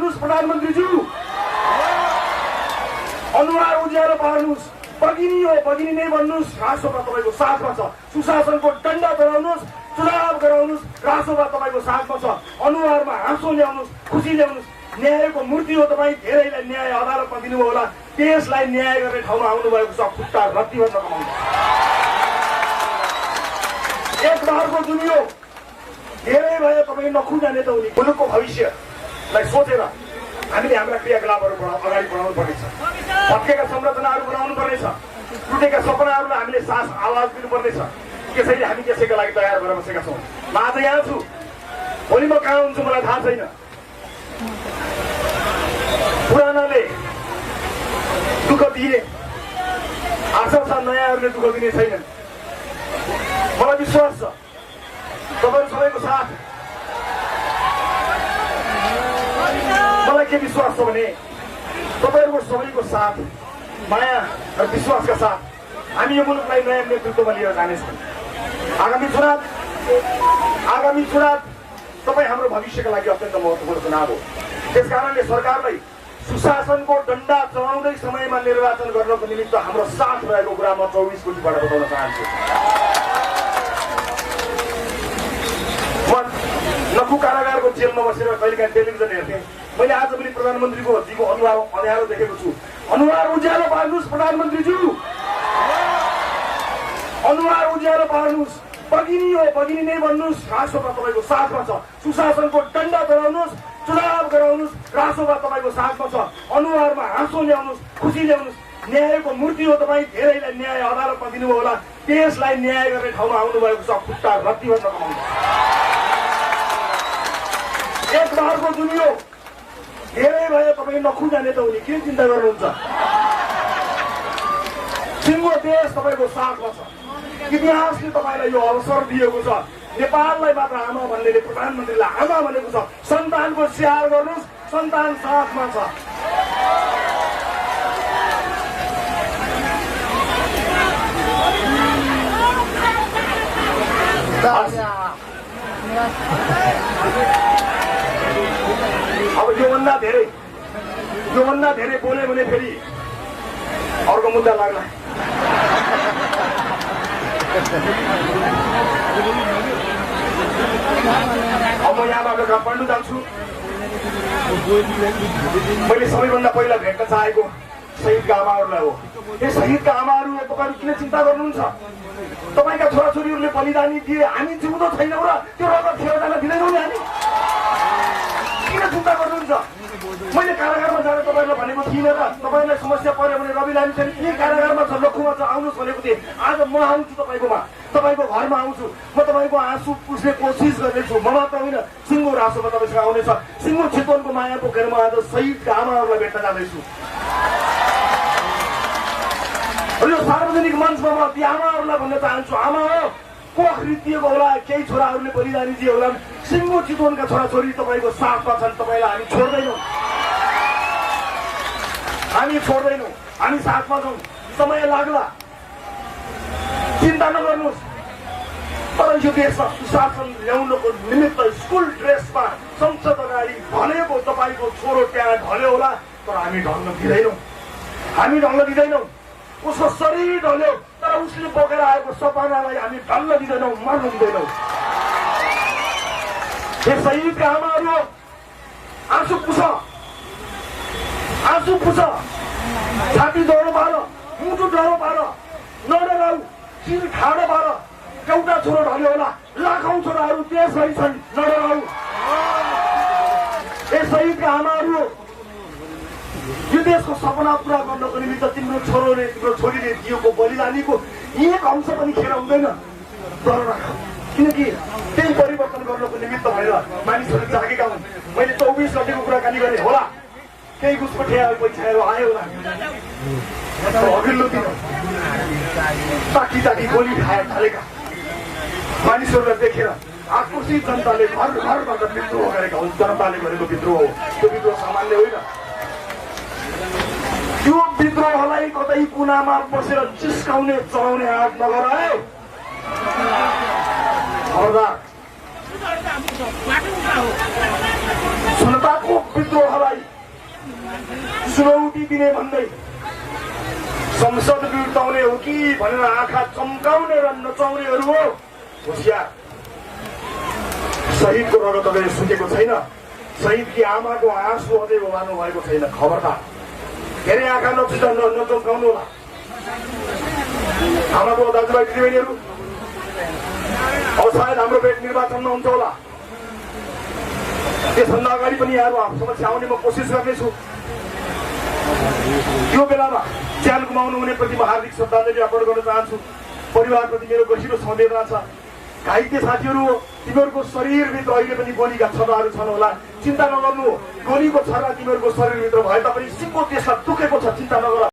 पार्नुहोस् प्रधानमन्त्रीज्यू, अनुहार उज्यालो पार्नुहोस्। भगिनी हो भगिनी नै भन्नुहोस्, रासोपा तपाईँको साथमा छ। सुशासनको डन्डा चलाउनुहोस्, चुनाव गराउनुहोस्, रासोपा तपाईँको साथमा छ। अनुहारमा हाँसो ल्याउनुहोस्, खुसी ल्याउनुहोस्। न्यायको मूर्ति हो तपाईँ, धेरैलाई न्याय अदालतमा दिनुभयो होला। देशलाई न्याय गर्ने ठाउँमा आउनुभएको छ, खुट्टा रत्तीभन्दा कमाउनु। एक बारको दुनियो धेरै भयो, तपाईँ नखुजाने त उनी मुलुकको भविष्यलाई सोचेर हामीले हाम्रा क्रियाकलापहरू अगाडि बढाउनु पर्नेछ। भत्केका संरचनाहरू बनाउनु पर्नेछ। टुटेका सपनाहरूलाई हामीले सास आवाज दिनुपर्नेछ। त्यसैले हामी त्यसैका लागि तयार भएर बसेका छौँ। म आज यहाँ छु, भोलि म कहाँ हुन्छु मलाई थाहा छैन। पुरानाले दुःख दिए, आशा छ नयाँहरूले दुःख दिने छैनन्। मलाई विश्वास छ तपाईँहरू सबैको साथ। मलाई के विश्वास छ भने तपाईँहरूको सबैको साथ, माया र विश्वासका साथ हामी यो मुलुकलाई नयाँ नेतृत्वमा लिएर जानेछौँ। आगामी चुनाव तपाईँ हाम्रो भविष्यका लागि अत्यन्त महत्त्वपूर्ण चुनाव हो। त्यसकारणले सरकारलाई सुशासनको डन्डा चलाउँदै समयमा निर्वाचन गर्नको निमित्त हाम्रो साथ रहेको कुरा म 24 कोटिबाट बताउन चाहन्छु। लघु कारागारको जेलमा बसेर कहिलेकाहीँ टेलिभिजन हेर्थेँ। मैले आज पनि प्रधानमन्त्रीको जीको अनुहार अँध्यारो देखेको छु। अनुहार उज्यालो पार्नुहोस् प्रधानमन्त्रीज्यू, अनुहार उज्यालो पार्नुहोस्। भगिनी हो भगिनी नै भन्नुहोस्, रासोपा तपाईँको साथमा छ। सुशासनको डन्डा चलाउनुहोस्, चुनाव गराउनुहोस्, रासोपा तपाईँको साथमा छ। अनुहारमा हाँसो ल्याउनुहोस्, खुसी ल्याउनुहोस्। न्यायको मूर्ति हो तपाईँ, धेरैलाई न्याय अदालतमा दिनुभयो होला। देशलाई न्याय गर्ने ठाउँमा आउनुभएको छ, खुट्टा रत्तीभन्दा कमाउनु। एक बारको दुनियो धेरै भयो, तपाईँ नखुजाने त उनी किन चिन्ता गर्नुहुन्छ। सिङ्गो देश तपाईँको साथमा छ। इतिहासले तपाईँलाई यो अवसर दिएको छ। नेपाललाई मात्र आमा भन्नेले प्रधानमन्त्रीलाई आमा भनेको छ। सन्तानको स्याहार गर्नुहोस्, सन्तान साथमा छ। अब योभन्दा धेरै बोल्यो भने फेरि अर्को मुद्दा लाग्ला। अब म यहाँबाट काठमाडौँ जान्छु। मैले सबैभन्दा पहिला भेट्न चाहेको शहीदका आमाहरूलाई हो। यो शहीदका आमाहरू तपाईँहरू किन चिन्ता गर्नुहुन्छ? तपाईँका छोराछोरीहरूले बलिदानी दिए, हामी जिउँदो छैनौँ र त्यो रगत खेर जान दिँदैनौँ नि हामी। किन चिन्ता गर्नुहुन्छ? मैले कारागारमा जान तपाईँहरूलाई भनेको थिइनँ र तपाईँलाई समस्या पर्यो भने रवि लामी चाहिँ यही कारागारमा छ, लखुमा छ, आउनुहोस् भनेको थिएँ। आज म आउँछु तपाईँकोमा, तपाईँको घरमा आउँछु। म तपाईँको आँसु पुस्ने कोसिस गर्नेछु। म मात्र होइन, सिङ्गो रासोमा तपाईँसँग आउनेछ। सिङ्गो चितवनको माया बोकेर म आज शहीदका आमाहरूलाई भेट्न जाँदैछु। यो सार्वजनिक मञ्चमा म ती आमाहरूलाई भन्न चाहन्छु, आमा हो, कोख रित्तिएको होला, केही छोराहरूले बलिदानी दिए होला। सिङ्गो चितवनका छोराछोरी तपाईँको साथमा छन्। तपाईँलाई हामी छोड्दैनौँ, हामी साथमा छौँ। समय लाग्ला, चिन्ता नगर्नुहोस्। तर यो देशमा सुशासन ल्याउनको निमित्त स्कुल ड्रेसमा संसद अगाडि ढलेको तपाईँको छोरो त्यहाँ ढल्यो होला, तर हामी ढल्न दिँदैनौँ। उसको शरीर ढल्यो, तर उसले बोकेर आएको सपनालाई हामी ढल्न दिँदैनौँ, मर्न दिँदैनौँ। यो शहीदका आमाहरू आँसु पुछ, छाती डरो पार, मुटु डरो पार, नडराउ, शिर ठाडो पार। एउटा छोरो ढल्यो होला, लाखौँ छोराहरू त्यसै छन्, नडराउ। ए शहीदका आमाहरू, यो देशको सपना पुरा गर्नको निमित्त तिम्रो छोरोले तिम्रो छोरीले दिएको बलिदानीको एक अंश पनि खेर हुँदैन। डर राख, किनकि त्यही परिवर्तन गर्नको निमित्त भएर मानिसहरू जागेका हुन्। मैले 24 गतेको कुराकानी गरेँ होला, केही घुसपठियाहरू पैसाहरू आयो होला। अघिल्लो दिन ताकी गोली थालेका मानिसहरूलाई देखेर आक्रोशित जनताले घरबाट विद्रोह गरेका हुन्। जनताले गरेको विद्रोह हो, त्यो विद्रोह सामान्य होइन। त्यो विद्रोहलाई कतै कुनामा बसेर चिस्काउने चलाउने आँट नगर है। जनताको विद्रोहलाई चुनौती दिने भन्दै संसद बिर्ताउने हो कि भनेर आँखा चम्काउने र नचाउनेहरू हो होसियार। शहीदको रगत अझै सुकेको छैन, शहीदकी आमाको आँसु अझै ओभानो भएको छैन। खबरदार, धेरै आँखा नचम्काउनु होला। हाम्रो दाजुभाइ दिदीबहिनीहरू, अब सायद हाम्रो भेट निर्वाचनमा हुन्छ होला, त्यसभन्दा अगाडि पनि यहाँहरू समक्ष आउने म कोसिस गर्नेछु। त्यो बेलामा ज्यान गुमाउनु हुनेप्रति म हार्दिक श्रद्धाञ्जली अर्पण गर्न चाहन्छु। परिवारप्रति मेरो गहिरो संवेदना छ। घाइते साथीहरू, तिमीहरूको शरीरभित्र अहिले पनि गोलीका छर्राहरू छन् होला, चिन्ता नगर्नु। गोलीको छर्रा तिमीहरूको शरीरभित्र भए तापनि सिङ्गो त्यसलाई दुखेको छ, चिन्ता नगर।